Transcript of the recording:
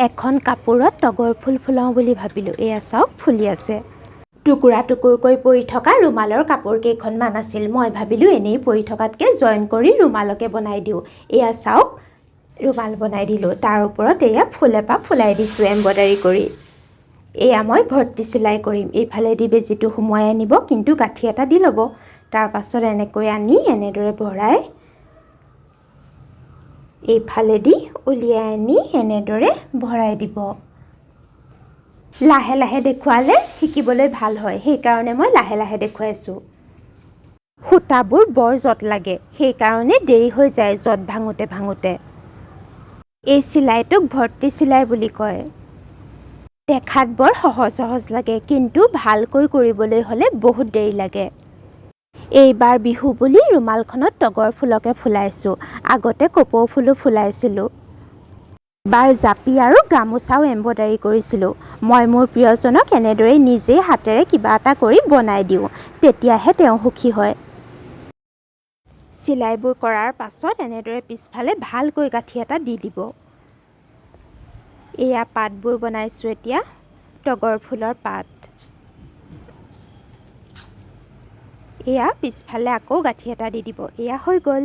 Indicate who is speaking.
Speaker 1: এখন কাপোৰত তগৰ ফুল ফুলাওঁ বুলি ভাবিলোঁ। এয়া চাওক ফুলি আছে। টুকুৰা টুকুৰকৈ পৰি থকা ৰুমালৰ কাপোৰ কেইখনমান আছিল। মই ভাবিলোঁ এনেই পৰি থকাতকৈ জইন কৰি ৰুমালকে বনাই দিওঁ। এয়া চাওক ৰুমাল বনাই দিলোঁ। তাৰ ওপৰত এয়া ফুল এপাহ ফুলাই দিছোঁ এম্ব্ৰইডাৰী কৰি। এয়া মই ভৰ্তি চিলাই কৰিম। এইফালেদি বেজিটো সোমোৱাই আনিব, কিন্তু গাঁঠি এটা দি ল'ব। তাৰ পাছত এনেকৈ আনি এনেদৰে ভৰাই এইফালেদি উলিয়াই আনি এনেদৰে ভৰাই দিব। লাহে লাহে দেখুৱালে শিকিবলৈ ভাল হয়, সেইকাৰণে মই লাহে লাহে দেখুৱাইছোঁ। সূতাবোৰ বৰ জট লাগে, সেইকাৰণে দেৰি হৈ যায় জট ভাঙোতে ভাঙোতে। এই চিলাইটোক ভৰ্তি চিলাই বুলি কয়। দেখাত বৰ সহজ সহজ লাগে, কিন্তু ভালকৈ কৰিবলৈ হ'লে বহুত দেৰি লাগে। এইবাৰ বিহু বুলি ৰুমালখনত তগৰ ফুলকে ফুলাইছোঁ। আগতে কপৌ ফুলো ফুলাইছিলোঁ। এবাৰ জাপি আৰু গামোচাও এম্ব্ৰইডাৰী কৰিছিলোঁ। মই মোৰ প্ৰিয়জনক এনেদৰে নিজেই হাতেৰে কিবা এটা কৰি বনাই দিওঁ, তেতিয়াহে তেওঁ সুখী হয়। চিলাইবোৰ কৰাৰ পাছত এনেদৰে পিছফালে ভালকৈ গাঁঠি এটা দি দিব। এয়া পাতবোৰ বনাইছোঁ এতিয়া, তগৰ ফুলৰ পাত। এয়া পিছফালে আকৌ গাঁঠি এটা দি দিব। এয়া হৈ গ'ল।